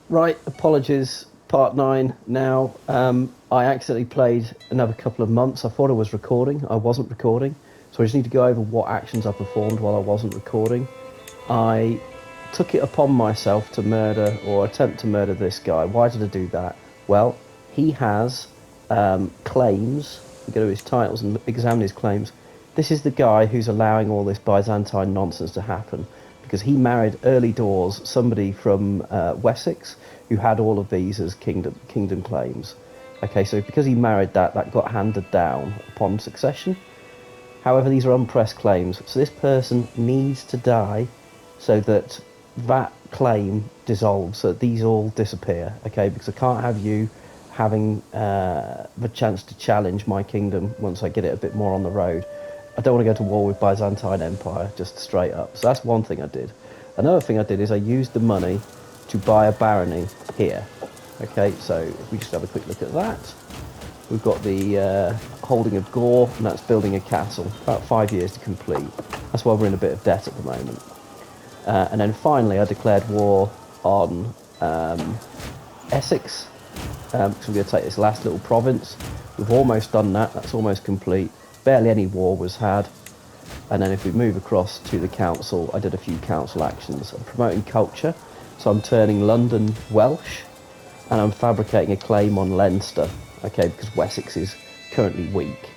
Right, apologies, part 9 now. I accidentally played another couple of months. I thought I was recording. I wasn't recording. So I just need to go over what actions I performed while I wasn't recording. I took it upon myself to murder or attempt to murder this guy. Why did I do that? Well, he has claims. We go to his titles and examine his claims. This is the guy who's allowing all this Byzantine nonsense to happen because he married early doors somebody from Wessex who had all of these as kingdom claims. Okay, so because he married that, that got handed down upon succession. However, these are unpressed claims, so this person needs to die so that that claim dissolves, so that these all disappear. Okay, because I can't have you having the chance to challenge my kingdom once I get it a bit more on the road. I don't want to go to war with Byzantine Empire, just straight up. So that's one thing I did. Another thing I did is I used the money to buy a barony here. Okay, so if we just have a quick look at that. We've got the holding of Gore, and that's building a castle. About 5 years to complete. That's why we're in a bit of debt at the moment. And then finally, I declared war on Essex. Because we're going to take this last little province. We've almost done that. That's almost complete. Barely any war was had. And then if we move across to the council, I did a few council actions. I'm promoting culture. So I'm turning London Welsh. And I'm fabricating a claim on Leinster. Okay, because Wessex is currently weak.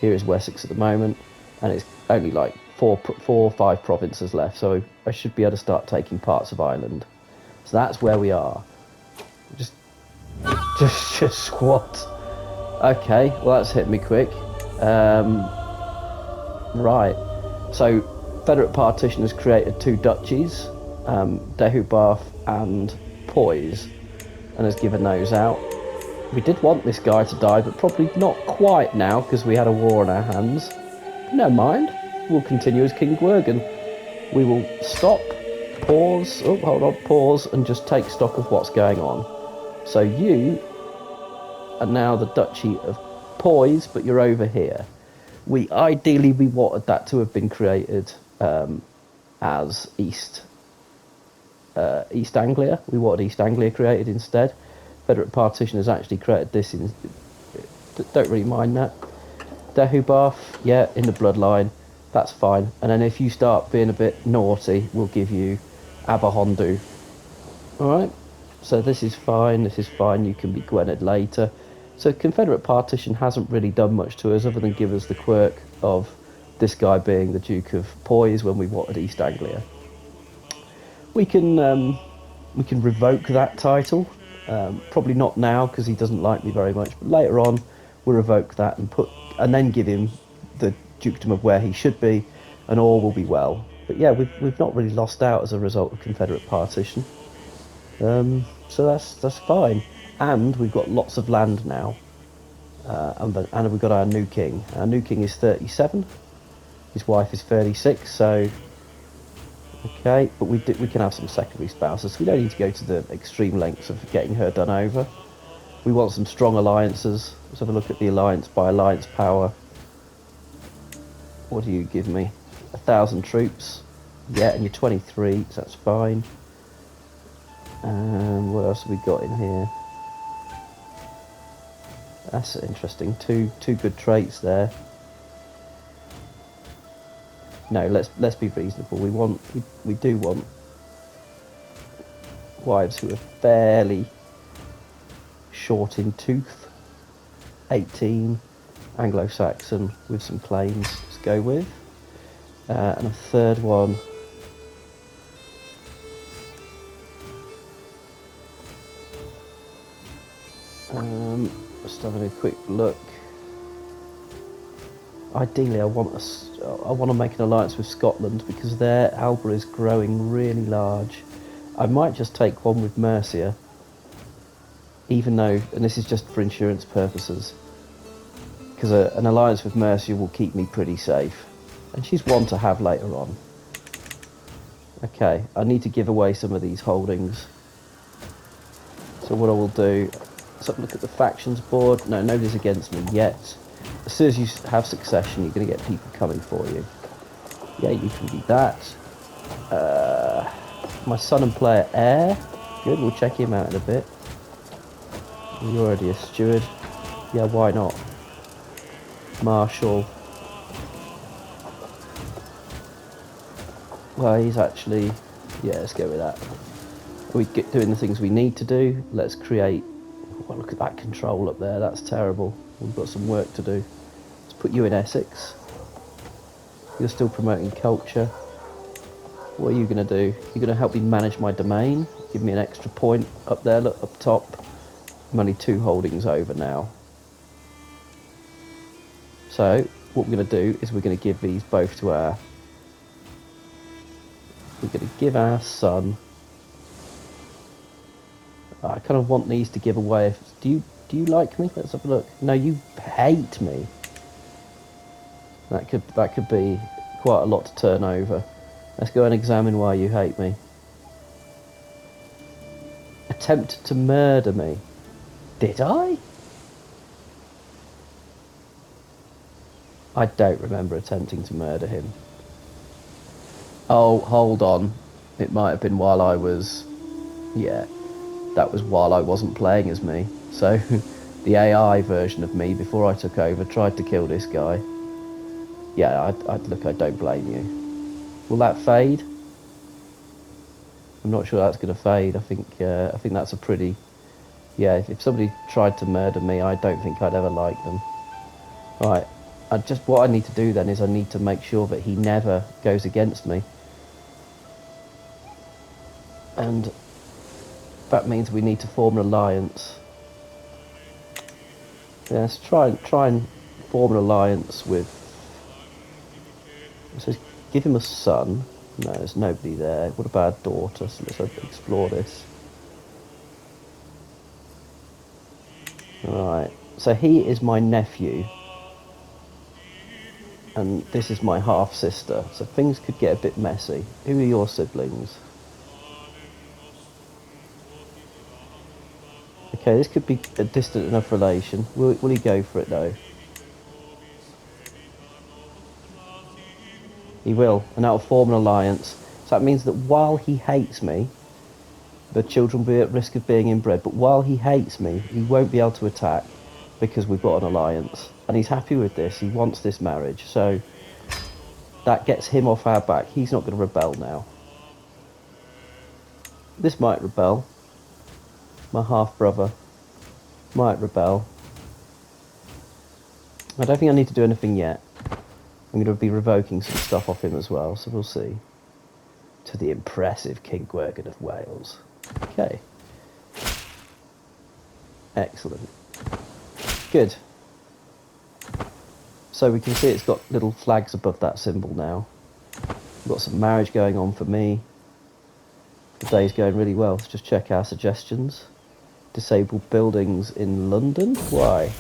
Here is Wessex at the moment, and it's only like four or five provinces left, so I should be able to start taking parts of Ireland. So that's where we are. Just, just squat. Okay, well that's hit me quick. Right, so Federate Partition has created two duchies, Dehubarth and Poise, and has given those out. We did want this guy to die, but probably not quite now, because we had a war on our hands. But never mind. We'll continue as King Gwurgen. We will stop, pause, oh, hold on, pause, and just take stock of what's going on. So you are now the Duchy of Poise, but you're over here. We wanted that to have been created as East Anglia. We wanted East Anglia created instead. Federate Partition has actually created this in... Don't really mind that. Dehubarth, yeah, in the bloodline. That's fine. And then if you start being a bit naughty, we'll give you Aberhondu. Alright? So this is fine, you can be Gwynedd later. So Confederate Partition hasn't really done much to us other than give us the quirk of this guy being the Duke of Poise when we wanted East Anglia. We can revoke that title. Probably not now because he doesn't like me very much, but later on we'll revoke that and then give him the dukedom of where he should be, and all will be well. But yeah, we've not really lost out as a result of Confederate Partition, so that's fine. And we've got lots of land now, and we've got our new king. Our new king is 37. His wife is 36. So okay, but we can have some secondary spouses. So we don't need to go to the extreme lengths of getting her done over. We want some strong alliances. Let's have a look at the alliance by alliance power. What do you give me? 1,000 troops. Yeah, and you're 23, so that's fine. And what else have we got in here? That's interesting. Two good traits there. No, let's be reasonable. We do want wives who are fairly short in tooth. 18, Anglo-Saxon with some claims to go with, and a third one. Just having a quick look. Ideally, I want to make an alliance with Scotland because their Alba is growing really large. I might just take one with Mercia, even though, and this is just for insurance purposes, because an alliance with Mercia will keep me pretty safe, and she's one to have later on. Okay, I need to give away some of these holdings. So what I will do is have a look at the factions board. No, nobody's against me yet. As soon as you have succession, you're going to get people coming for you. Yeah, you can be that. My son and player heir. Good, we'll check him out in a bit. You're already a steward. Yeah, why not? Marshal. Well, he's actually... Yeah, let's go with that. We get doing the things we need to do. Let's create... Well, look at that control up there. That's terrible. We've got some work to do. Let's put you in Essex. You're still promoting culture. What are you going to do? You're going to help me manage my domain. Give me an extra point up there, look, up top. I'm only 2 holdings over now. So, what we're going to do is we're going to give these both to our... We're going to give our son... I kind of want these to give away. Do you like me? Let's have a look. No, you hate me. That could be quite a lot to turn over. Let's go and examine why you hate me. Attempted to murder me. Did I? I don't remember attempting to murder him. Oh, hold on. It might have been while I was... Yeah, that was while I wasn't playing as me. So, the AI version of me, before I took over, tried to kill this guy. Yeah, look, I don't blame you. Will that fade? I'm not sure that's going to fade. I think that's a pretty... Yeah, if somebody tried to murder me, I don't think I'd ever like them. Right, what I need to do then is I need to make sure that he never goes against me. And that means we need to form an alliance. Yeah, let's try and form an alliance with... It says give him a son. No, there's nobody there. What about a daughter? So let's explore this. Right, so he is my nephew. And this is my half-sister. So things could get a bit messy. Who are your siblings? Okay, this could be a distant enough relation. Will he go for it, though? He will, and that'll form an alliance. So that means that while he hates me, the children will be at risk of being inbred, but while he hates me, he won't be able to attack because we've got an alliance. And he's happy with this. He wants this marriage. So that gets him off our back. He's not going to rebel now. This might rebel. My half-brother might rebel. I don't think I need to do anything yet. I'm going to be revoking some stuff off him as well, so we'll see. To the impressive King Gwergyn of Wales. Okay. Excellent. Good. So we can see it's got little flags above that symbol now. We've got some marriage going on for me. The day's going really well. Let's just check our suggestions. Disable buildings in London? Why?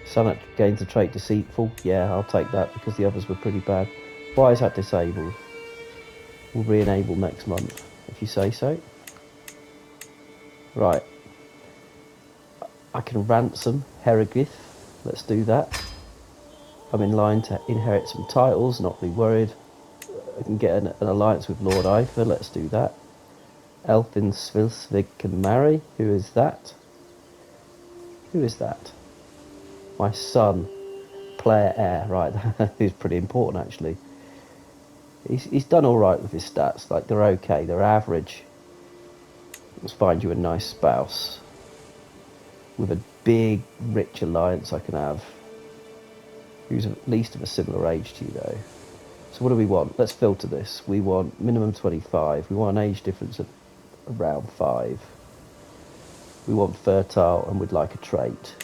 Sonnet gains the trait deceitful. Yeah, I'll take that because the others were pretty bad. Why is that disabled? We'll re-enable next month, if you say so. Right. I can ransom Herogith. Let's do that. I'm in line to inherit some titles, not be worried. I can get an alliance with Lord Ifer. Let's do that. Elfin Svilsvig can marry. Who is that? Who is that? My son. Player heir. Right, that is pretty important actually. He's done alright with his stats. Like, they're okay. They're average. Let's find you a nice spouse. With a big, rich alliance I can have. Who's at least of a similar age to you though. So what do we want? Let's filter this. We want minimum 25. We want an age difference of around 5. We want fertile and we'd like a trait.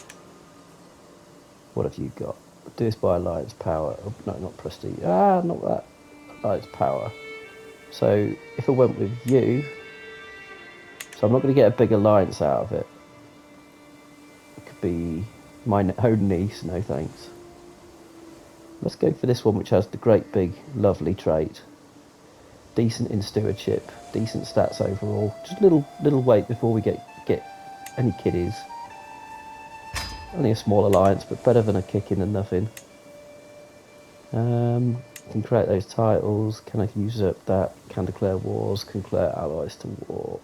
What have you got? Do this by alliance power. Oh, no, not prestige. Ah, not that. Alliance power. So if I went with you, so I'm not going to get a big alliance out of it. It could be my own niece. No thanks. Let's go for this one, which has the great big lovely trait. Decent in stewardship, decent stats overall. Just a little wait before we get any kiddies. Only a small alliance, but better than a kicking than nothing. Can create those titles. Can I usurp that? Can declare wars. Can declare allies to war.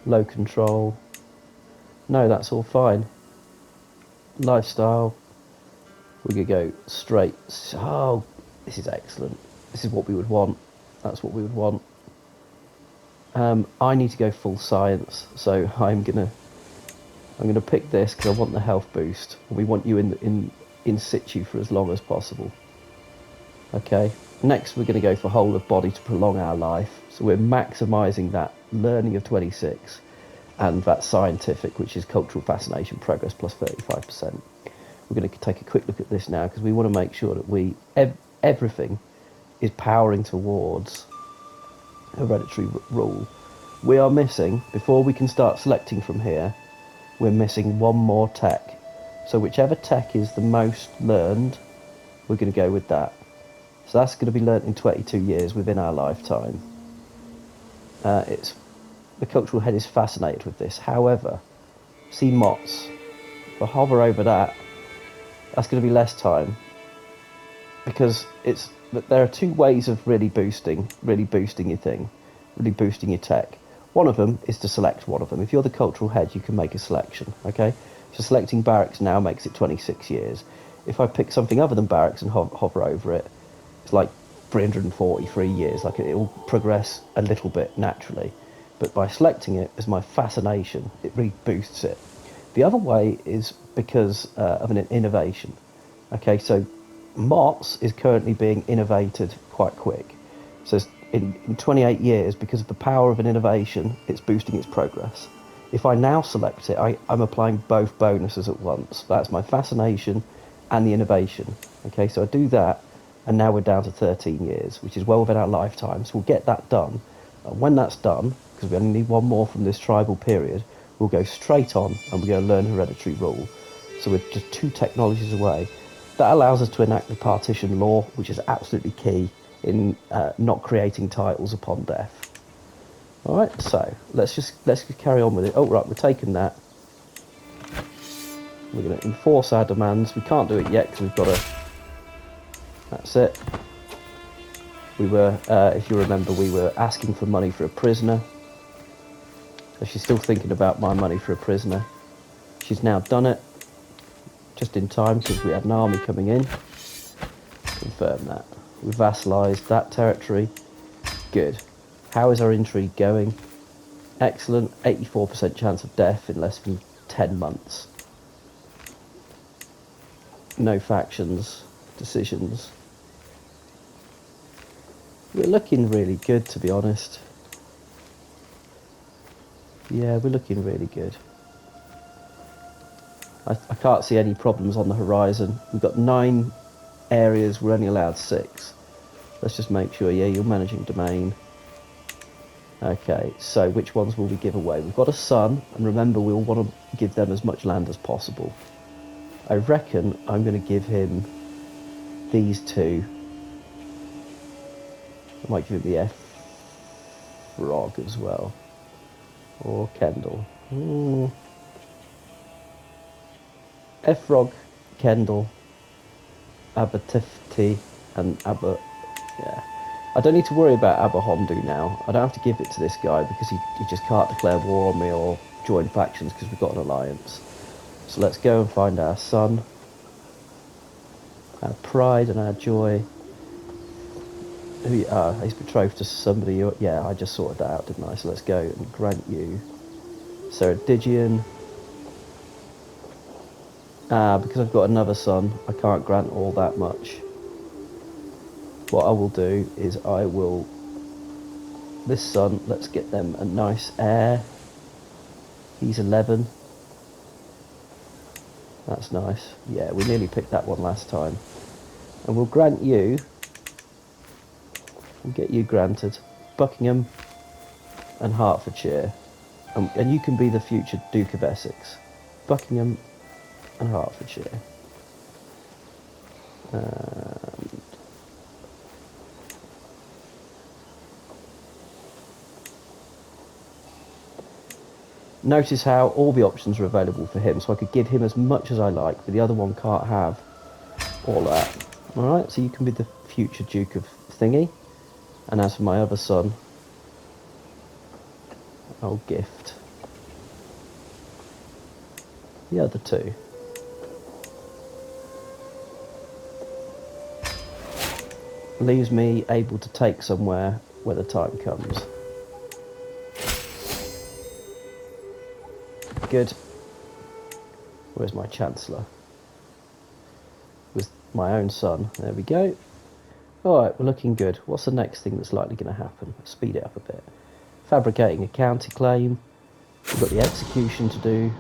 Low control. No, that's all fine. Lifestyle. We could go straight. Oh, this is excellent. This is what we would want. That's what we would want. I need to go full science, so I'm gonna pick this because I want the health boost. We want you in situ for as long as possible. Okay. Next, we're going to go for whole of body to prolong our life. So we're maximising that learning of 26 and that scientific, which is cultural fascination progress plus 35%. We're going to take a quick look at this now because we want to make sure that everything is powering towards hereditary rule. We are missing, before we can start selecting from here, we're missing one more tech. So whichever tech is the most learned, we're going to go with that. So that's going to be learnt in 22 years within our lifetime. The cultural head is fascinated with this. However, see Mott's. If I hover over that, that's going to be less time. Because there are two ways of really boosting your thing, really boosting your tech. One of them is to select one of them. If you're the cultural head, you can make a selection, okay? So selecting barracks now makes it 26 years. If I pick something other than barracks and hover over it, it's like 343 years. Like it will progress a little bit naturally. But by selecting it as my fascination, it really boosts it. The other way is because of an innovation. Okay, so Mott's is currently being innovated quite quick. So in 28 years, because of the power of an innovation, it's boosting its progress. If I now select it, I'm applying both bonuses at once. That's my fascination and the innovation. Okay, so I do that, and now we're down to 13 years, which is well within our lifetime. So we'll get that done. And when that's done, because we only need one more from this tribal period, we'll go straight on and we're going to learn hereditary rule. So we're just 2 technologies away. That allows us to enact the partition law, which is absolutely key in not creating titles upon death. All right, so let's just carry on with it. Oh, right, we're taking that. We're going to enforce our demands. We can't do it yet because we've got to. That's it. We were, if you remember, we were asking for money for a prisoner. So she's still thinking about my money for a prisoner. She's now done it, just in time because we had an army coming in. Confirm that. We vassalised that territory. Good. How is our intrigue going? Excellent. 84% chance of death in less than 10 months. No factions, decisions. We're looking really good, to be honest. Yeah, we're looking really good. I can't see any problems on the horizon. We've got 9 areas, we're only allowed 6. Let's just make sure, yeah, you're managing domain. Okay, so which ones will we give away? We've got a son, and remember we'll want to give them as much land as possible. I reckon I'm going to give him these 2. I might give him the F-Frog as well. Or Kendall. F-Frog, Kendall, Abatifti, and Abba... Yeah. I don't need to worry about Abba Hondu now. I don't have to give it to this guy because he just can't declare war on me or join factions because we've got an alliance. So let's go and find our son. Our pride and our joy. He's betrothed to somebody. Yeah, I just sorted that out, didn't I? So let's go and grant you Ceredigion. Because I've got another son, I can't grant all that much. What I will do is this son, let's get them a nice heir. He's 11. That's nice. Yeah, we nearly picked that one last time. And we'll grant you, we'll get you granted Buckingham and Hertfordshire. And you can be the future Duke of Essex. Buckingham and Hertfordshire. And notice how all the options are available for him, so I could give him as much as I like, but the other one can't have all that. Alright, so you can be the future Duke of Thingy. And as for my other son, I'll gift the other two. Leaves me able to take somewhere where the time comes. Good. Where's my Chancellor? With my own son. There we go. Alright, we're looking good. What's the next thing that's likely going to happen? Speed it up a bit. Fabricating a county claim. We've got the execution to do.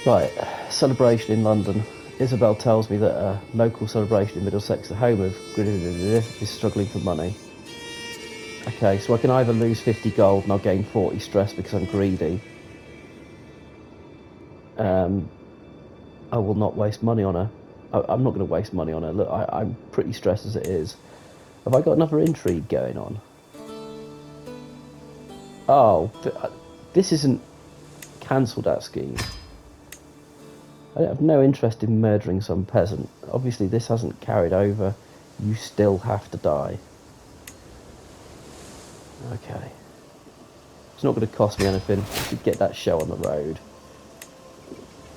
Right, celebration in London. Isabel tells me that a local celebration in Middlesex, the home of is struggling for money. Okay, so I can either lose 50 gold and I'll gain 40 stress because I'm greedy. I will not waste money on her. I'm not going to waste money on her. Look, I'm pretty stressed as it is. Have I got another intrigue going on? Oh, this isn't cancelled that scheme. I have no interest in murdering some peasant. Obviously this hasn't carried over. You still have to die. Okay. It's not going to cost me anything. I should get that show on the road.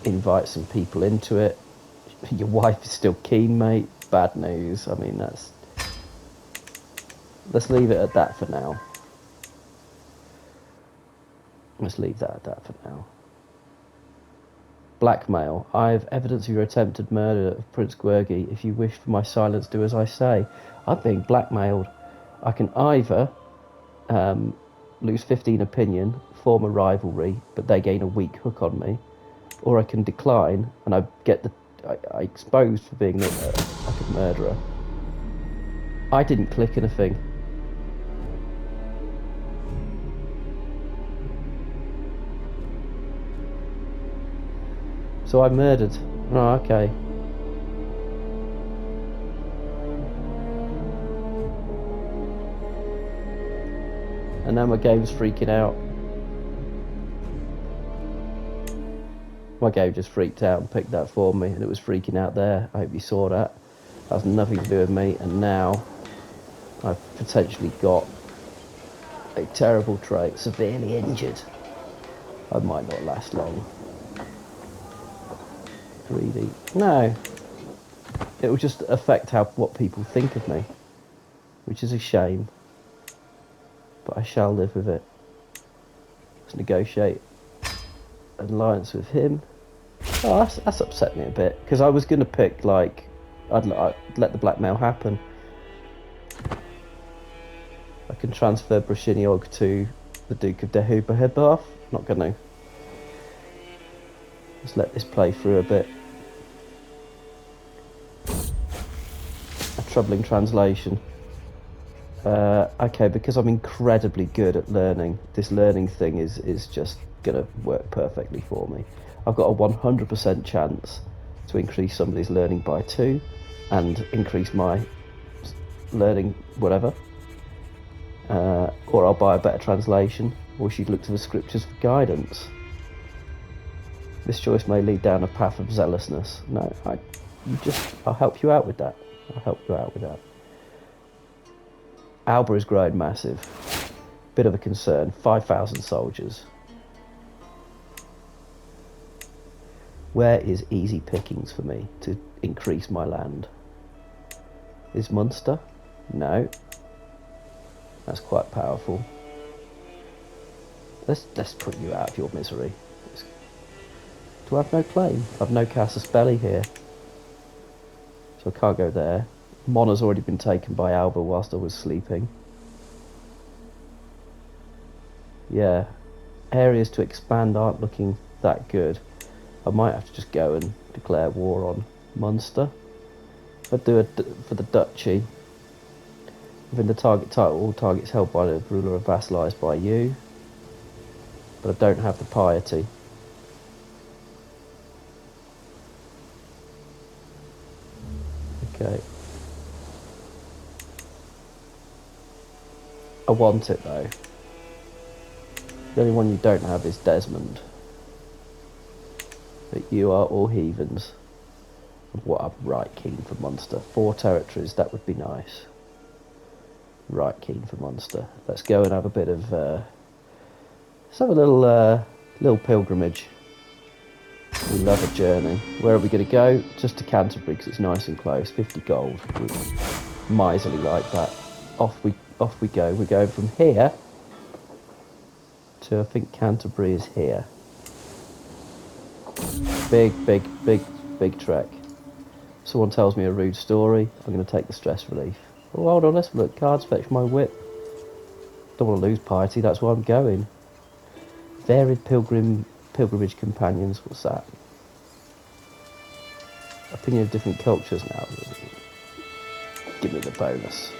Invite some people into it. Your wife is still keen, mate. Bad news. I mean, that's... Let's leave it at that for now. Let's leave that at that for now. Blackmail. I have evidence of your attempted murder of Prince Gwergi. If you wish for my silence, do as I say. I'm being blackmailed. I can either lose 15 opinion, form a rivalry, but they gain a weak hook on me, or I can decline and I get I exposed for being like a murderer. I didn't click anything. So I murdered. Oh, okay. And now my game's freaking out. My game just freaked out and picked that for me, and it was freaking out there. I hope you saw that. That has nothing to do with me, and now I've potentially got a terrible trait, severely injured. I might not last long. Greedy. No. It will just affect what people think of me, which is a shame. But I shall live with it. Let's negotiate an alliance with him. Oh, that's upset me a bit, because I was going to pick, like, I'd let the blackmail happen. I can transfer Brashiniog to the Duke of Dehubahebath. Not going to. Let's let this play through a bit. A troubling translation. Okay, because I'm incredibly good at learning, this learning thing is just going to work perfectly for me. I've got a 100% chance to increase somebody's learning by 2 and increase my learning whatever. Or I'll buy a better translation, or she'd look to the scriptures for guidance. This choice may lead down a path of zealousness. No, I'll help you out with that. I'll help you out with that. Alba is growing massive. Bit of a concern. 5,000 soldiers. Where is easy pickings for me to increase my land? Is Munster? No. That's quite powerful. Let's put you out of your misery. Do I have no claim? I have no casus belli here. So I can't go there. Mona's already been taken by Alba whilst I was sleeping. Yeah. Areas to expand aren't looking that good. I might have to just go and declare war on Munster. If I do it for the duchy, within the target title, all targets held by the ruler are vassalised by you. But I don't have the piety. Okay. I want it though. The only one you don't have is Desmond. But you are all heathens. What, I'm right keen for Munster. 4 territories, that would be nice. Right keen for Munster. Let's go and have a bit of... let's have a little pilgrimage. We love a journey. Where are we going to go? Just to Canterbury because it's nice and close. 50 gold. We're miserly like that. Off we go. We're going from here to, I think Canterbury is here. Big trek. Someone tells me a rude story. I'm going to take the stress relief. Oh, hold on, let's look. Cards fetch my whip. Don't want to lose piety, that's why I'm going. Varied pilgrimage companions, what's that? Opinion of different cultures now. Give me the bonus.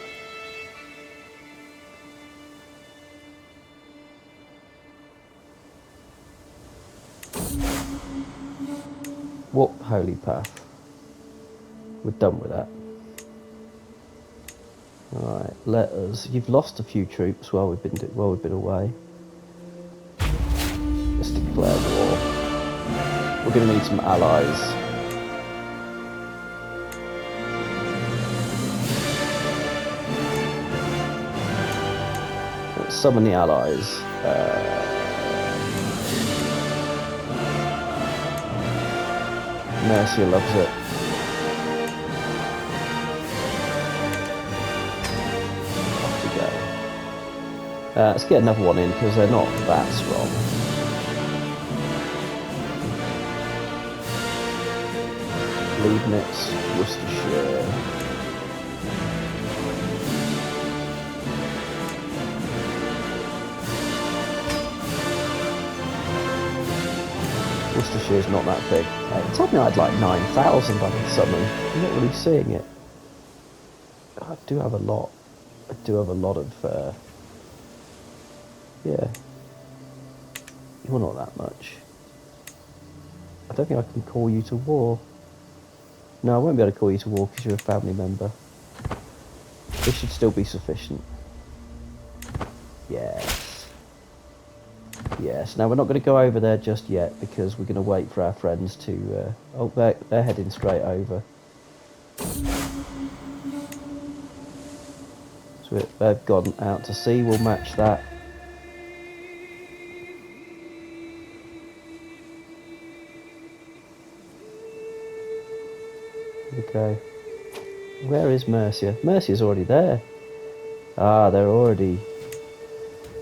What holy path? We're done with that. Alright, let us... You've lost a few troops while we've been away. Let's declare war. We're going to need some allies. Let's summon the allies. Mercia loves it. Off we go. Let's get another one in because they're not that strong. Leibnitz, Worcestershire. Worcestershire's not that big. It told me I had like 9,000 on it suddenly. I'm not really seeing it. I do have a lot. I do have a lot of... yeah. You're not that much. I don't think I can call you to war. No, I won't be able to call you to war because you're a family member. This should still be sufficient. Yes. Yes. Now, we're not going to go over there just yet because we're going to wait for our friends to... oh, they're heading straight over. So they've gone out to sea. We'll match that. Okay. Where is Mercia? Mercia's already there. Ah, they're already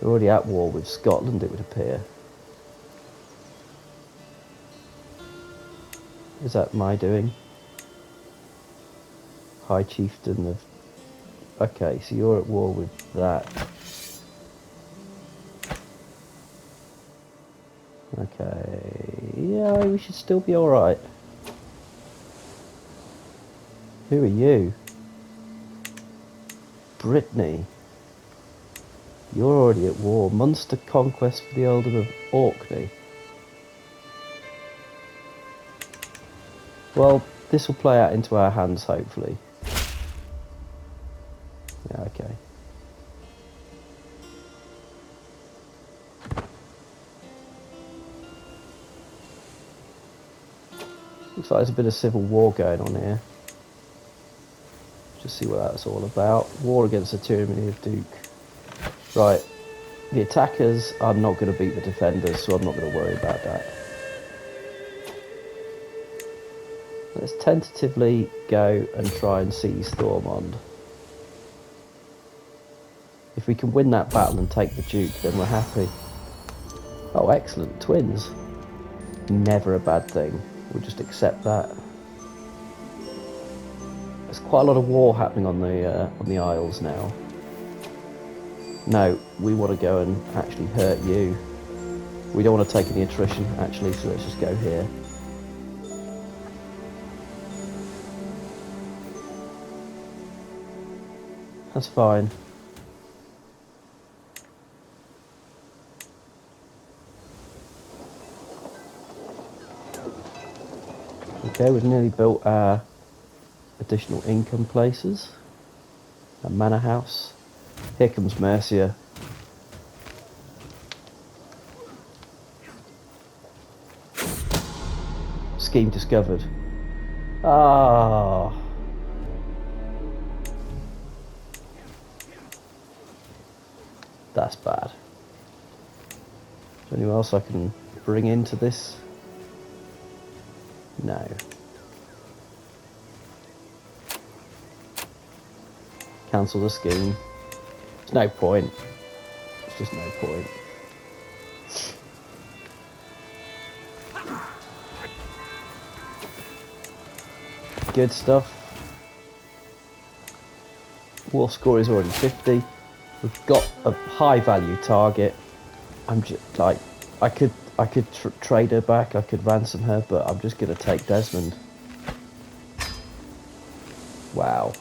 at war with Scotland, it would appear. Is that my doing? High Chieftain of... Okay, so you're at war with that. Okay, yeah, we should still be alright. Who are you? Brittany. You're already at war. Munster conquest for the Earldom of Orkney. Well, this will play out into our hands, hopefully. Yeah, okay. Looks like there's a bit of civil war going on here. Just see what that's all about. War against the tyranny of Duke. Right. The attackers are not going to beat the defenders, so I'm not going to worry about that. Let's tentatively go and try and seize Thormond. If we can win that battle and take the Duke, then we're happy. Oh, excellent. Twins. Never a bad thing. We'll just accept that. There's quite a lot of war happening on the Isles now. No, we want to go and actually hurt you. We don't want to take any attrition, actually, so let's just go here. That's fine. Okay, we've nearly built our additional income places. A manor house. Here comes Mercia. Scheme discovered. Ah, that's bad. Is there anyone else I can bring into this? No. Cancel the scheme. There's no point. There's just no point. Good stuff. War score is already 50. We've got a high value target. I'm just like, I could trade her back. I could ransom her, but I'm just going to take Desmond. Wow.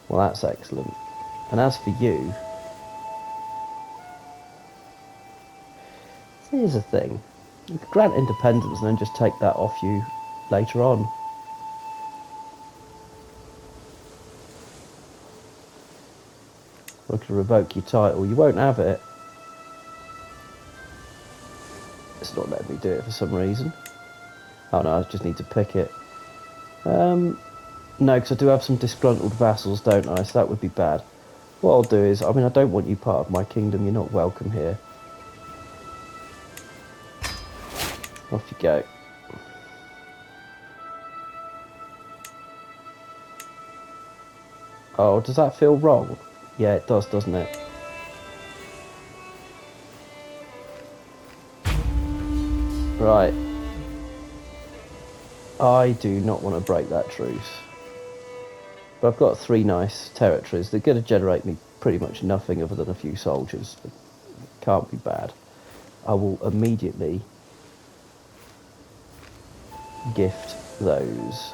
Well, that's excellent. And as for you, here's the thing. You could grant independence and then just take that off you later on. Or I could revoke your title. You won't have it. It's not letting me do it for some reason. Oh no, I just need to pick it. No, because I do have some disgruntled vassals, don't I? So that would be bad. What I'll do is, I mean, I don't want you part of my kingdom. You're not welcome here. Off you go. Oh, does that feel wrong? Yeah, it does, doesn't it? Right. I do not want to break that truce. But I've got 3 nice territories. They're going to generate me pretty much nothing other than a few soldiers. But can't be bad. I will immediately gift those.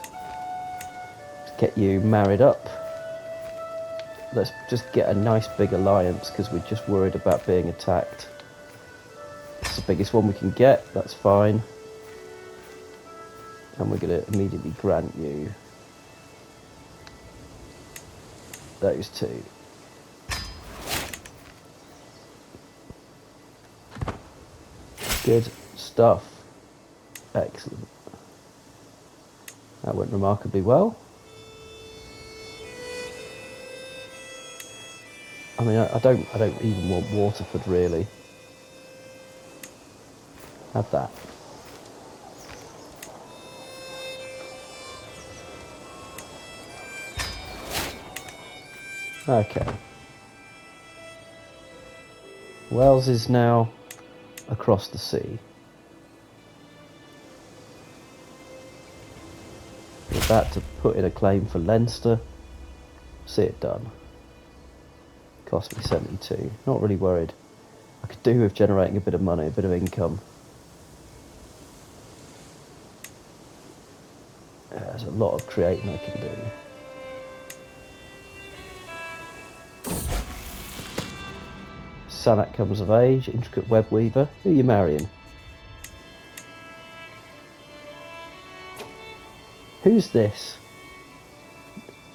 Let's get you married up. Let's just get a nice big alliance because we're just worried about being attacked. It's the biggest one we can get, that's fine. And we're going to immediately grant you those 2. Good stuff. Excellent. That went remarkably well. I mean, I don't even want Waterford really. Have that. Okay. Wales is now across the sea. With that to put in a claim for Leinster. See it done. Cost me 72. Not really worried. I could do with generating a bit of money, a bit of income. There's a lot of creating I can do. Sanak comes of age, intricate web weaver. Who are you marrying? Who's this?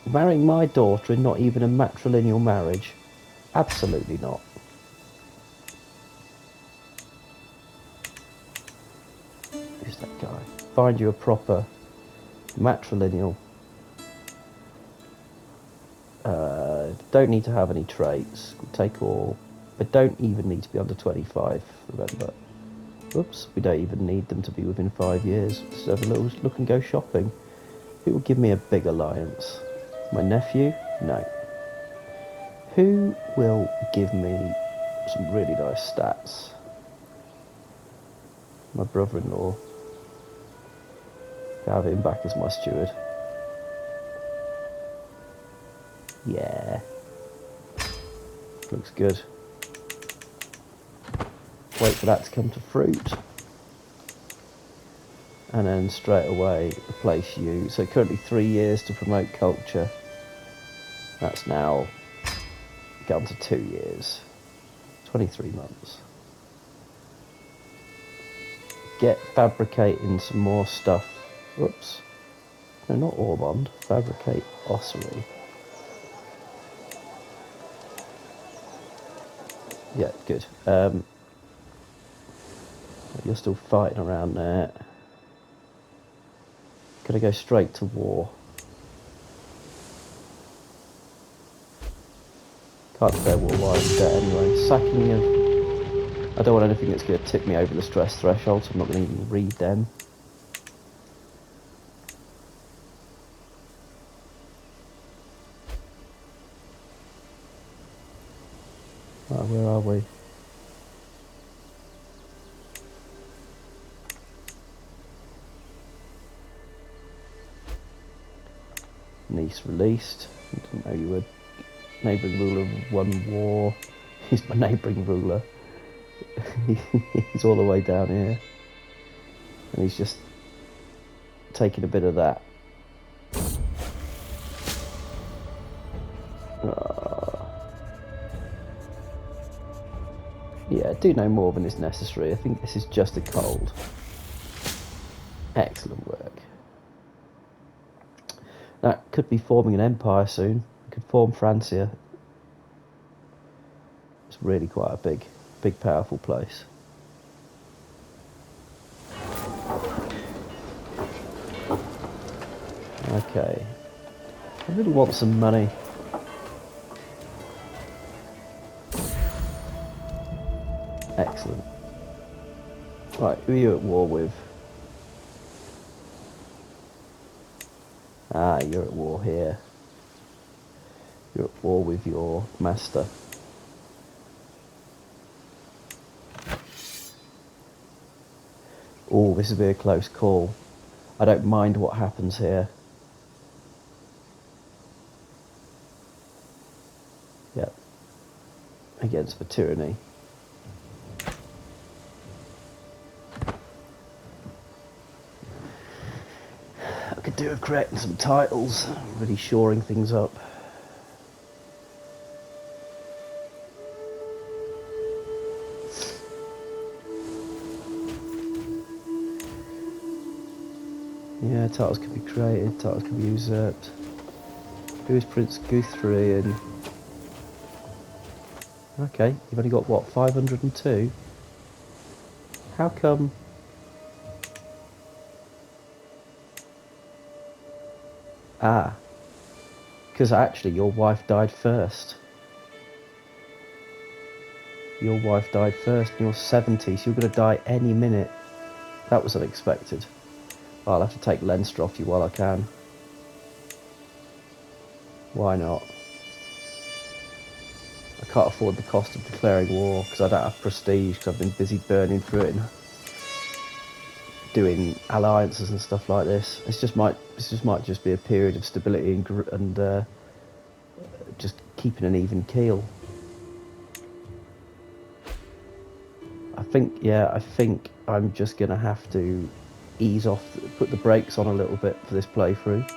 Marrying my daughter in not even a matrilineal marriage? Absolutely not. Who's that guy? Find you a proper matrilineal. Don't need to have any traits. Take all. But don't even need to be under 25, remember. Oops, we don't even need them to be within 5 years. Let's have a little look and go shopping. Who will give me a big alliance? My nephew? No. Who will give me some really nice stats? My brother-in-law. Have him back as my steward. Yeah. Looks good. Wait for that to come to fruit. And then straight away replace you. So currently 3 years to promote culture. That's now gone to 2 years. 23 months. Get fabricating some more stuff. Whoops. No, not Ormond. Fabricate ossuary. Yeah, good. You're still fighting around there. Gonna go straight to war. Can't declare war while I'm dead anyway. Sacking of... I don't want anything that's going to tip me over the stress threshold, so I'm not going to even read them. Right, where are we? Niece released. I didn't know you were. Neighbouring ruler won war. He's my neighbouring ruler. He's all the way down here. And he's just taking a bit of that. Yeah, do no more than is necessary. I think this is just a cold. Excellent work. That could be forming an empire soon. Could form Francia. It's really quite a big, powerful place. Okay. I really want some money. Excellent. Right, who are you at war with? Ah, you're at war here. You're at war with your master. Oh, this will be a close call. I don't mind what happens here. Yep. Against the tyranny. I could do with correcting some titles, really shoring things up. Yeah, titles can be created, titles can be usurped. Who is Prince Guthrie? Okay, you've only got what, 502? How come? Ah, because actually your wife died first. Your wife died first and you're 70, so you're going to die any minute. That was unexpected. I'll have to take Leinster off you while I can. Why not? I can't afford the cost of declaring war because I don't have prestige because I've been busy burning through it and doing alliances and stuff like this. This might just be a period of stability and just keeping an even keel. I think I'm just gonna have to ease off, put the brakes on a little bit for this playthrough.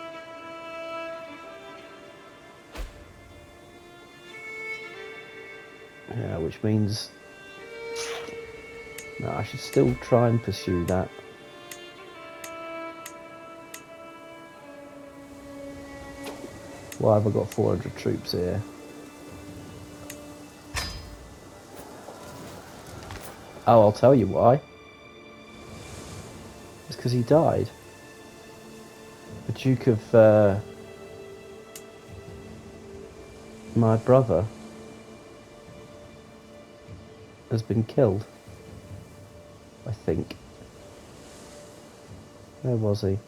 Yeah, which means no, I should still try and pursue that. Why have I got 400 troops here? Oh, I'll tell you why. It's because he died. The Duke of my brother has been killed, I think. Where was he?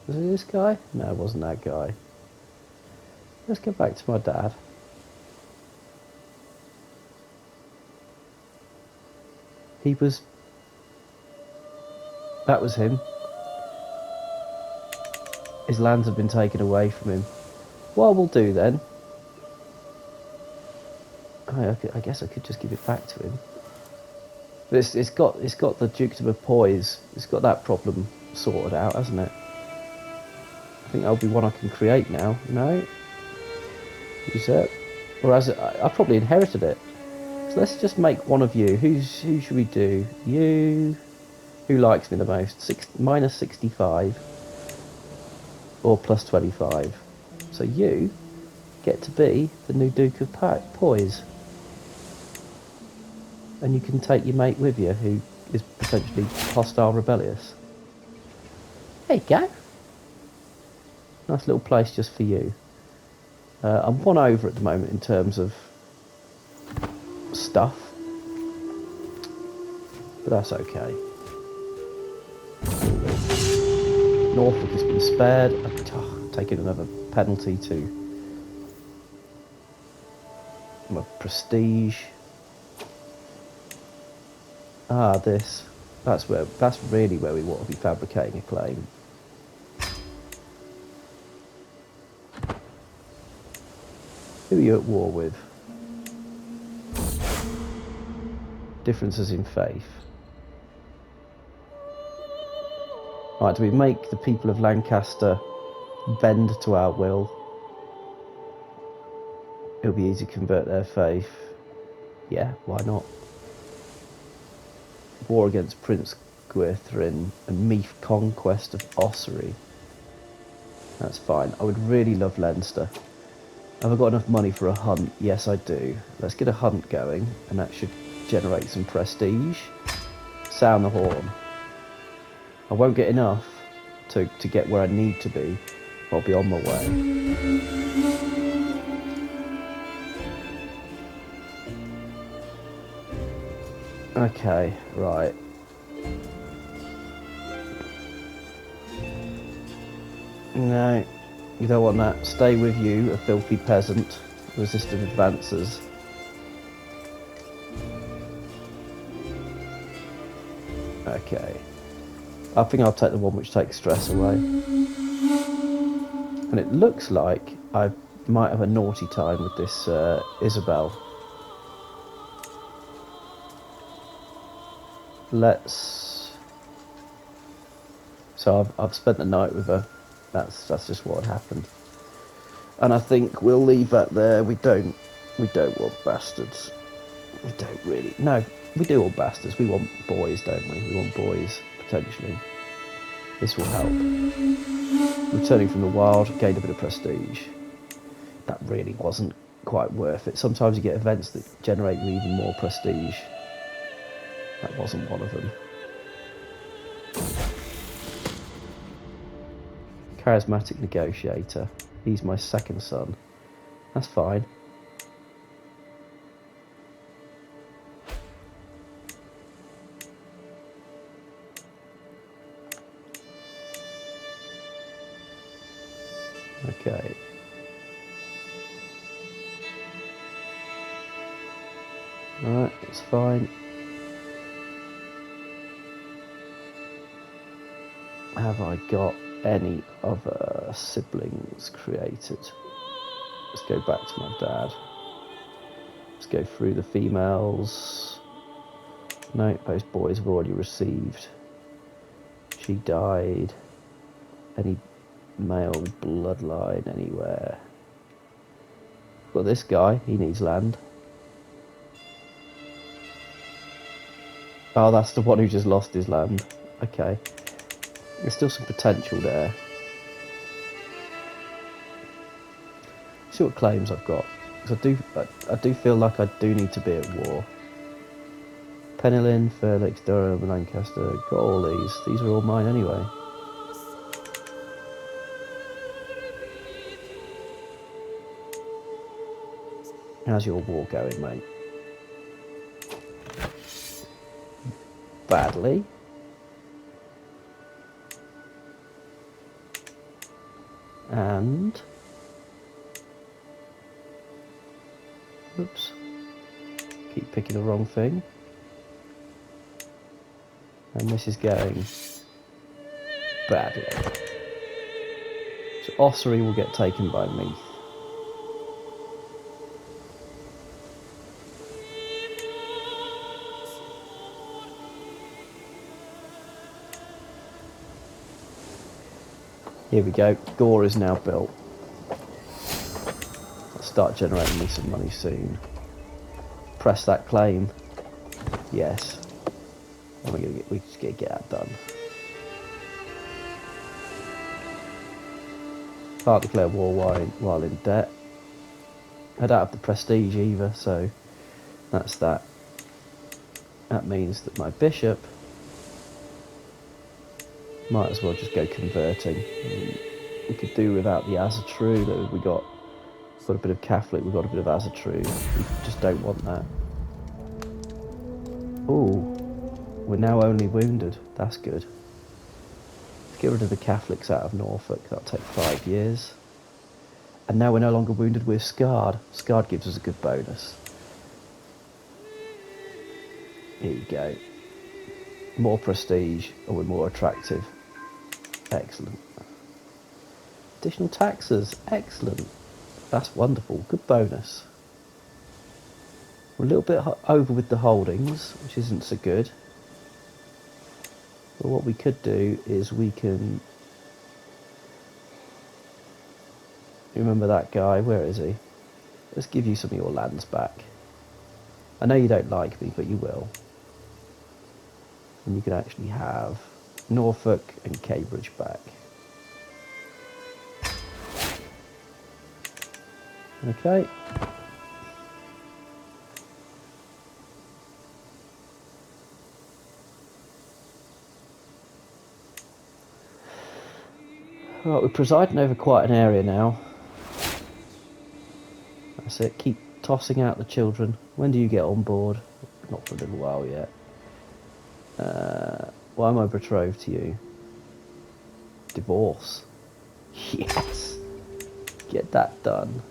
Was it this guy? No, it wasn't that guy. Let's go back to my dad. That was him. His lands have been taken away from him. What we'll do then, I guess I could just give it back to him. But it's got the Dukedom of Poise. It's got that problem sorted out, hasn't it? I think that'll be one I can create now. No, usurp. Or as I probably inherited it. So let's just make one of you. Who should we do? You. Who likes me the most? Minus 65 or plus 25. So you get to be the new Duke of Poise. And you can take your mate with you who is potentially hostile rebellious. There you go. Nice little place just for you. I'm one over at the moment in terms of stuff, but that's okay. Norfolk has been spared. I've taken another penalty to my prestige. This. That's really where we want to be fabricating a claim. Who are you at war with? Differences in faith. Right, do we make the people of Lancaster bend to our will? It'll be easy to convert their faith. Yeah, why not? War against Prince Gwythrin and Meath conquest of Ossory. That's fine. I would really love Leinster. Have I got enough money for a hunt? Yes, I do. Let's get a hunt going, and that should generate some prestige. Sound the horn. I won't get enough to get where I need to be, but I'll be on my way. Okay, right. No, you don't want that. Stay with you, a filthy peasant. Resistant advances. Okay. I think I'll take the one which takes stress away. And it looks like I might have a naughty time with this Isabel. So I've spent the night with her. That's just what happened. And I think we'll leave that there. We don't want bastards. We don't really. No, we do want bastards. We want boys, don't we? We want boys, potentially. This will help. Returning from the wild, gained a bit of prestige. That really wasn't quite worth it. Sometimes you get events that generate even more prestige. That wasn't one of them. Charismatic negotiator. He's my second son. That's fine. Okay. Alright, that's fine. Have I got any other siblings created? Let's go back to my dad. Let's go through the females. No, those boys have already received. She died. Any male bloodline anywhere? Well, this guy, he needs land. Oh, that's the one who just lost his land. Okay. There's still some potential there. See what claims I've got. Because I do feel like I do need to be at war. Penilyn, Fairlix, Durham, Lancaster. Got all these. These are all mine anyway. How's your war going, mate? Badly. And... oops. Keep picking the wrong thing. And this is going badly. So Ossory will get taken by Meath. Here we go. Gore is now built. I'll start generating me some money soon. Press that claim. Yes. And we just get that done. Can't declare war while in debt. I don't have the prestige either, so that's that. That means that my bishop Might as well just go converting. We could do without the Asatru. That we got a bit of Catholic. We got a bit of Asatru. We just don't want that. Ooh, we're now only wounded. That's good. Let's get rid of the Catholics out of Norfolk. That'll take 5 years. And now we're no longer wounded. We're scarred. Scarred gives us a good bonus. Here you go. More prestige, and we're more attractive. Excellent. Additional taxes. Excellent. That's wonderful. Good bonus. We're a little bit over with the holdings, which isn't so good. But what we could do is we can... Remember that guy? Where is he? Let's give you some of your lands back. I know you don't like me, but you will. And you can actually have Norfolk and Cambridge back. Okay. Right, we're presiding over quite an area now. That's it. Keep tossing out the children. When do you get on board? Not for a little while yet. Why am I betrothed to you? Divorce. Yes! Get that done.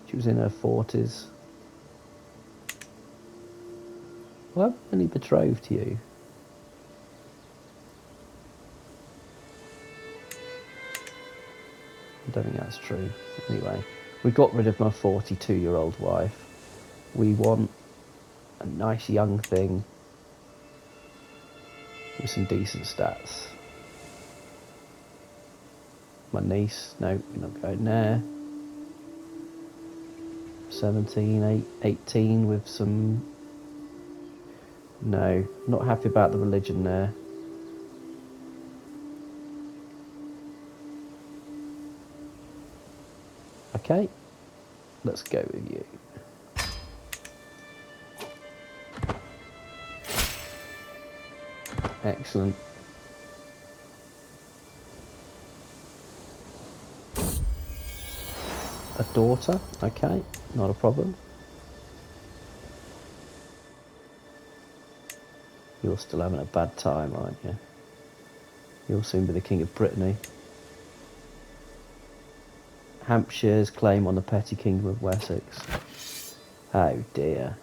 She was in her 40s. Why am I only betrothed to you? I don't think that's true. Anyway, we got rid of my 42-year-old wife. We want a nice young thing with some decent stats. My niece, no, we're not going there. 17, 18 with some... No, not happy about the religion there. Okay, let's go with you. Excellent. A daughter, okay, not a problem. You're still having a bad time, aren't you? You'll soon be the King of Brittany. Hampshire's claim on the petty kingdom of Wessex. Oh dear.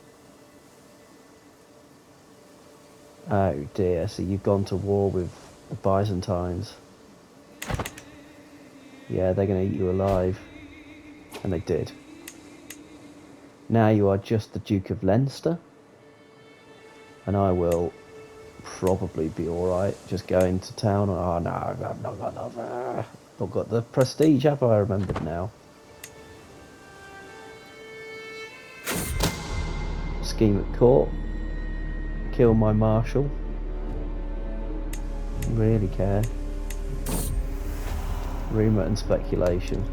Oh dear, so you've gone to war with the Byzantines. Yeah, they're going to eat you alive. And they did. Now you are just the Duke of Leinster. And I will probably be alright just going to town. Oh no, I've not got the prestige, have I? Remembered now. Scheme at court. Kill my marshal. Really care. Rumour and speculation.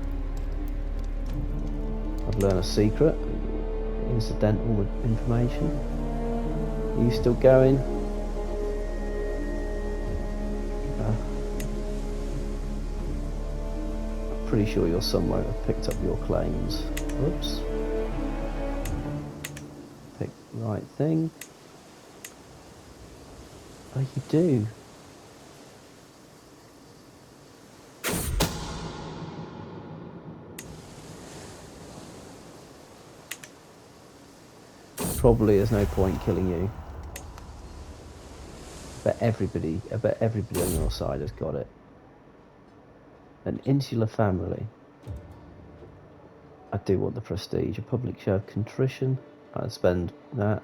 I've learned a secret. Incidental information. Are you still going? I'm pretty sure you're somewhere. I've picked up your claims. Oops. Pick the right thing. Oh, you do. Probably there's no point killing you. I bet everybody on your side has got it. An insular family. I do want the prestige. A public show of contrition. I'd spend that.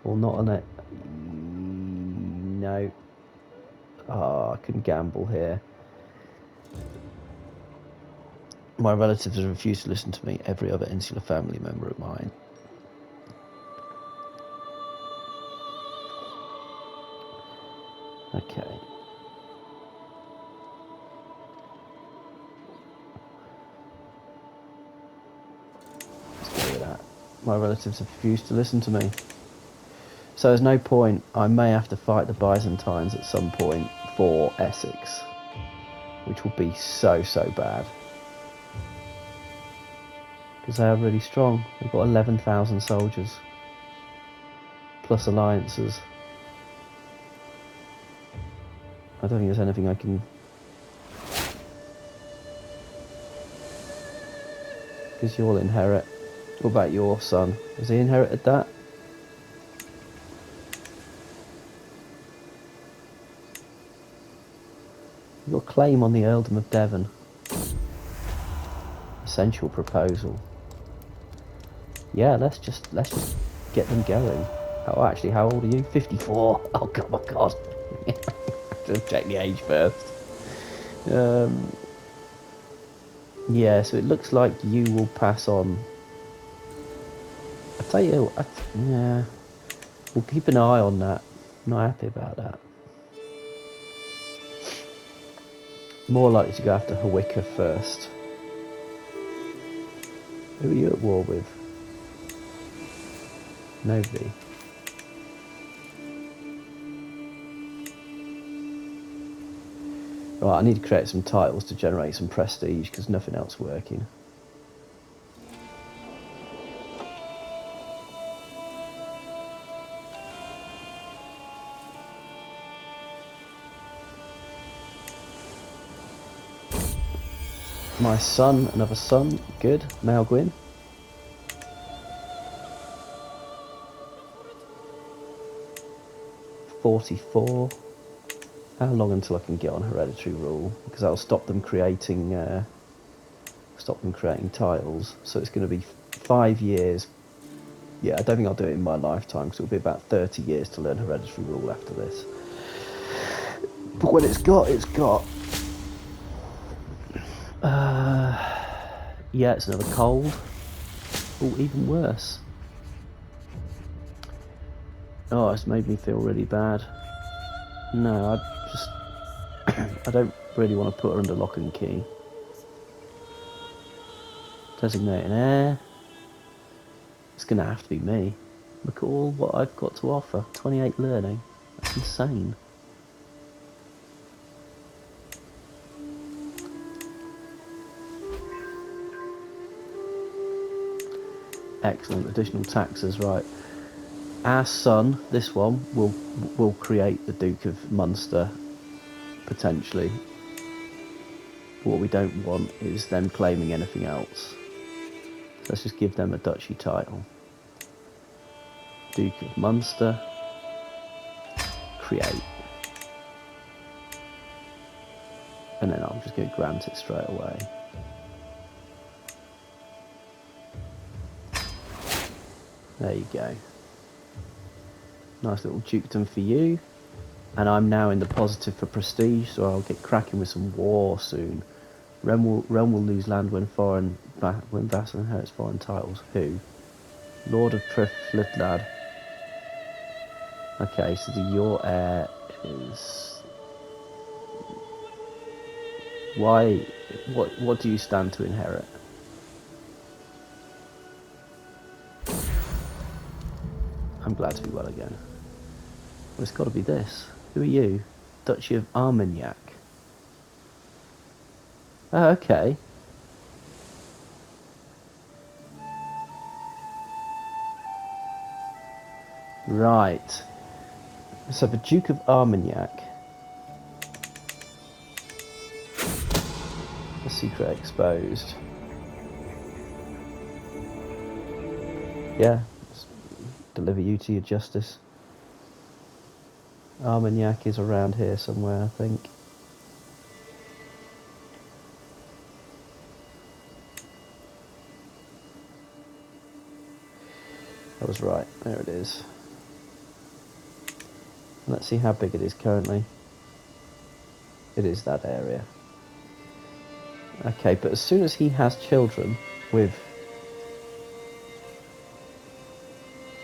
Or not on it. No. Oh, I couldn't gamble here. My relatives have refused to listen to me. Every other insular family member of mine. Okay. Let's go with that. My relatives have refused to listen to me. So there's no point. I may have to fight the Byzantines at some point for Essex, which will be so bad. Because they are really strong. They've got 11,000 soldiers. Plus alliances. I don't think there's anything I can... Because you'll inherit. What about your son? Has he inherited that? You've got a claim on the Earldom of Devon. Essential proposal. Yeah, let's just get them going. Oh, actually, how old are you? 54. Oh, God, my God. Just check the age first. Yeah, so it looks like you will pass on. I tell you, yeah, we'll keep an eye on that. I'm not happy about that. More likely to go after Hawika first. Who are you at war with? Nobody. Right, I need to create some titles to generate some prestige because nothing else working. My son, another son, good. Male Gwyn. $44. How long until I can get on hereditary rule? Because that'll stop them creating titles. So it's going to be 5 years. Yeah, I don't think I'll do it in my lifetime because it'll be about 30 years to learn hereditary rule after this. But when it's got, it's got. Yeah, it's another cold. Oh, even worse. Oh, it's made me feel really bad. No, I don't really want to put her under lock and key. Designate an heir. It's going to have to be me. Look at all what I've got to offer. 28 learning. That's insane. Excellent. Additional taxes, right. Our son, this one, will create the Duke of Munster, potentially. What we don't want is them claiming anything else. So let's just give them a duchy title. Duke of Munster. Create. And then I'm just going to grant it straight away. There you go. Nice little dukedom for you. And I'm now in the positive for prestige, so I'll get cracking with some war soon. Realm will lose land when vassal inherits foreign titles. Who? Lord of Triflidlad. Okay, so your heir is... Why? What do you stand to inherit? I'm glad to be well again. Well, it's got to be this. Who are you? Duchy of Armagnac. Oh, okay. Right. So the Duke of Armagnac. The secret exposed. Yeah. Deliver you to your justice. Armagnac is around here somewhere, I think. I was right. There it is. Let's see how big it is currently. It is that area. Okay, but as soon as he has children with...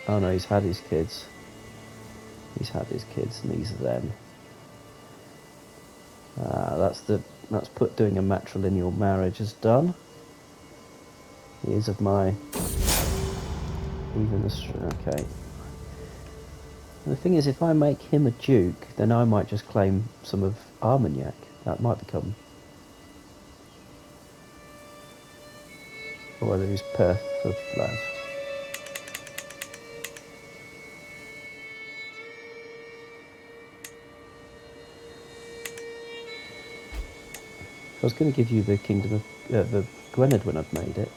Oh no, he's had his kids. He's had his kids, and these are them. That's put doing a matrilineal marriage is done. He is of my... Even the... Okay. And the thing is, if I make him a duke, then I might just claim some of Armagnac. That might become... Or whether he's Perth of Laz. I was going to give you the Kingdom of... the Gwynedd when I've made it.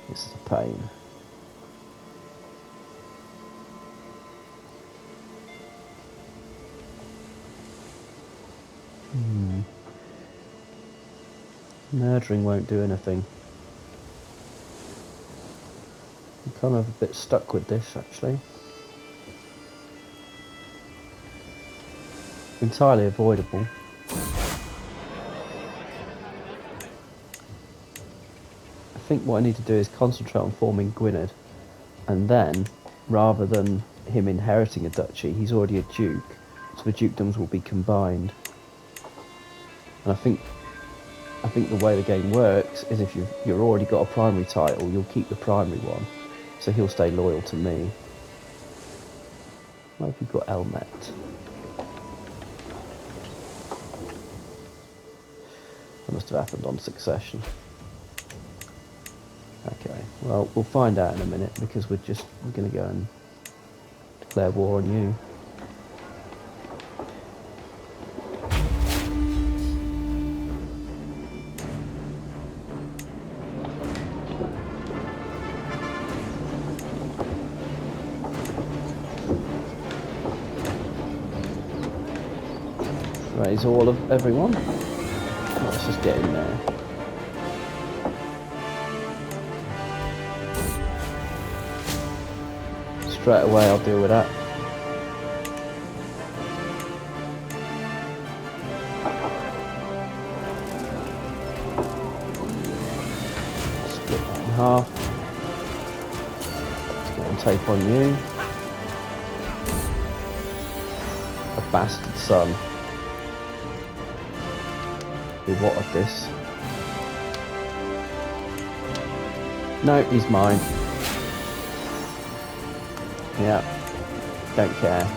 This is a pain. Murdering won't do anything. I'm kind of a bit stuck with this, actually. Entirely avoidable. I think what I need to do is concentrate on forming Gwynedd, and then, rather than him inheriting a duchy, he's already a duke, so the dukedoms will be combined. And I think the way the game works is if you've already got a primary title, you'll keep the primary one, so he'll stay loyal to me. What have you got, Elmet? That must have happened on succession. Okay, well, we'll find out in a minute, because we're going to go and declare war on you. Raise all of everyone. Let's just get in there. Straight away I'll deal with that. Split that in half. Let's get on tape on you. A bastard son. Be what of this? No, he's mine. Yeah, don't care.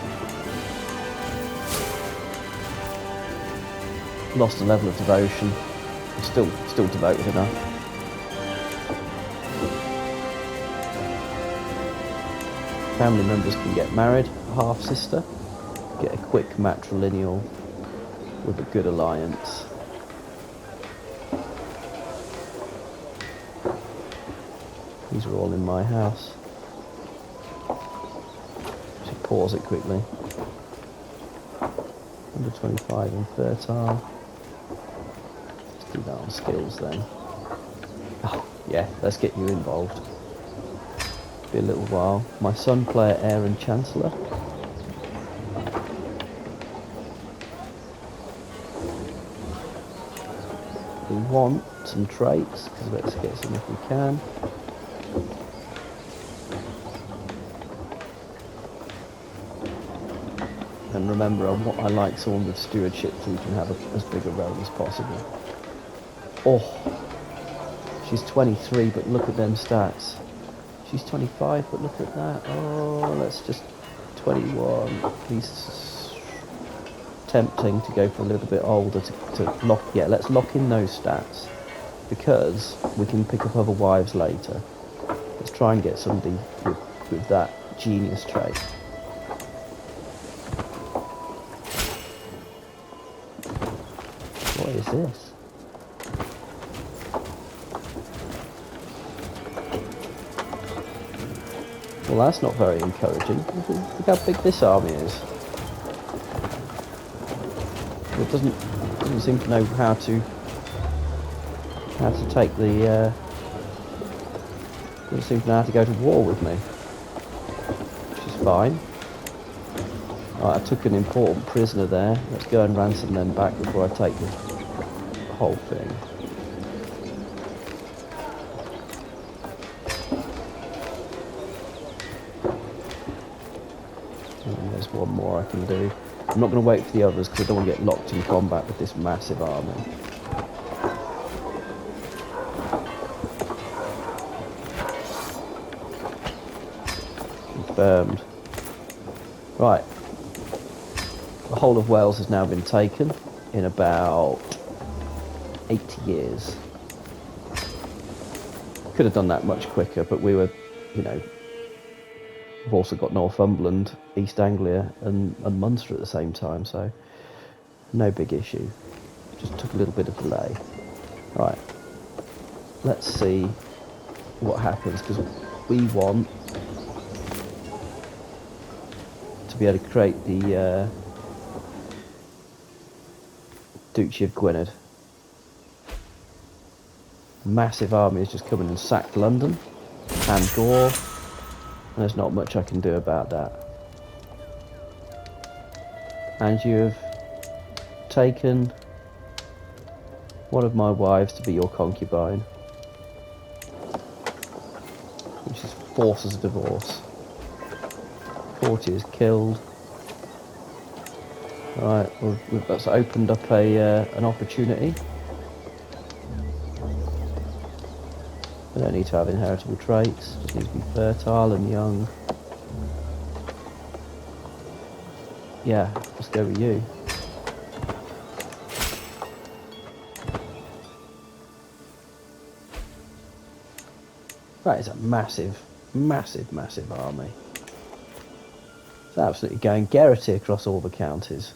Lost a level of devotion. Still devoted enough. Family members can get married. Half sister, get a quick matrilineal with a good alliance. These are all in my house. Just pause it quickly. Under 25 and fertile. Let's do that on skills then. Oh, yeah, let's get you involved. Be a little while. My son, player heir and chancellor. We want some traits, because let's get some if we can. And remember, I like someone with stewardship so we can have as big a role as possible. Oh, she's 23, but look at them stats. She's 25, but look at that. Oh, let's just 21. He's tempting to go for a little bit older to lock. Yeah, let's lock in those stats because we can pick up other wives later. Let's try and get somebody with that genius trait. What is this? Well, that's not very encouraging. Look how big this army is. It doesn't seem to know how to take the. Doesn't seem to know how to go to war with me, which is fine. Right, I took an important prisoner there. Let's go and ransom them back before I take the whole thing. And there's one more I can do. I'm not going to wait for the others because I don't want to get locked in combat with this massive army. confirmed. Right. The whole of Wales has now been taken in about 80 years. Could have done that much quicker, but we were, you know, we've also got Northumberland, East Anglia and Munster at the same time, so no big issue. Just took a little bit of delay. Right, let's see what happens, because we want to be able to create the Duchy of Gwynedd. A massive army has just come in and sacked London and Gore, and there's not much I can do about that. And you have taken one of my wives to be your concubine, which is forces a divorce. 40 is killed. Right, that's opened up an opportunity. We don't need to have inheritable traits, just need to be fertile and young. Yeah, let's go with you. That is a massive, massive, massive army. It's absolutely going Geraghty across all the counties.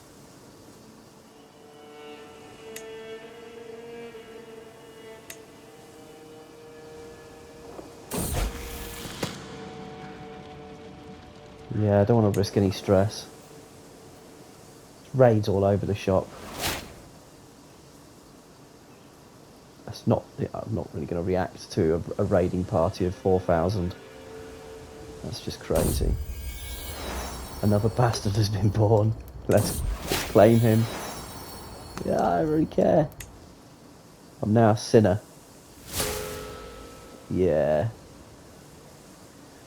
Yeah, I don't want to risk any stress. Raids all over the shop. That's not. I'm not really going to react to a raiding party of 4,000. That's just crazy. Another bastard has been born. Let's claim him. Yeah, I don't really care. I'm now a sinner. Yeah.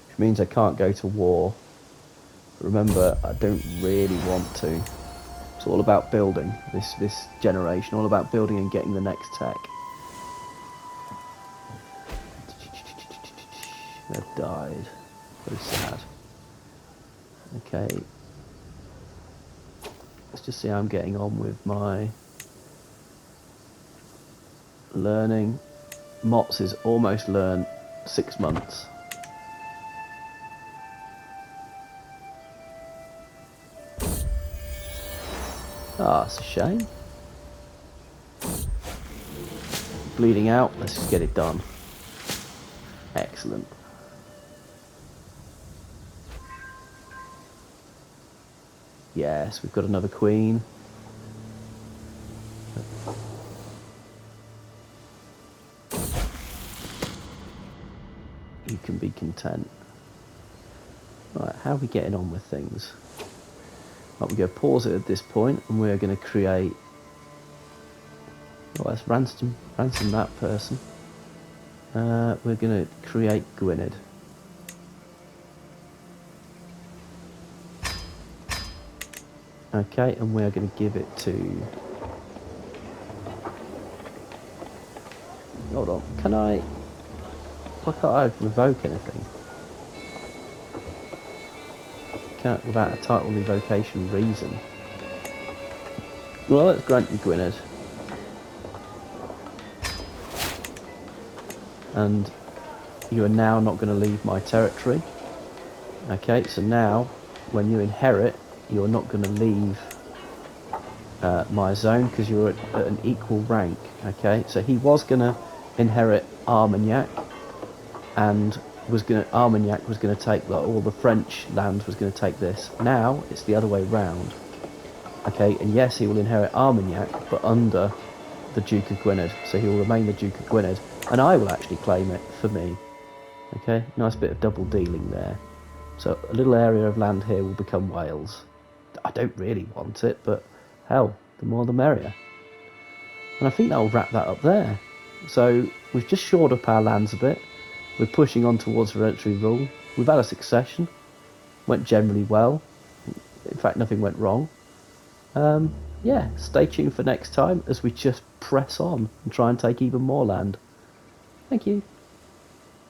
Which means I can't go to war. Remember, I don't really want to. It's all about building this generation, all about building and getting the next tech. They've died. Very sad. Okay. Let's just see how I'm getting on with my learning. Mott's is almost learned 6 months. Ah, it's a shame. Bleeding out, let's just get it done. Excellent. Yes, we've got another queen. You can be content. Right, how are we getting on with things? Right, we're going to pause it at this point, and we're going to create... Oh, let's ransom that person. We're going to create Gwynedd. Okay, and we're going to give it to... Hold on, can I... Why can't I revoke anything? Can't without a title revocation reason. Well, let's grant you Gwynedd. And you are now not going to leave my territory. Okay, so now, when you inherit, you're not going to leave my zone, because you're at an equal rank. Okay, so he was going to inherit Armagnac, and Armagnac was going to take, like, all the French land was going to take this. Now it's the other way round. Okay, and yes, he will inherit Armagnac, but under the Duke of Gwynedd, so he will remain the Duke of Gwynedd, and I will actually claim it for me. Okay, nice bit of double dealing there. So a little area of land here will become Wales. I don't really want it, but hell, the more the merrier. And I think that will wrap that up there. So we've just shored up our lands a bit. We're pushing on towards hereditary rule. We've had a succession. Went generally well. In fact, nothing went wrong. Yeah, stay tuned for next time as we just press on and try and take even more land. Thank you.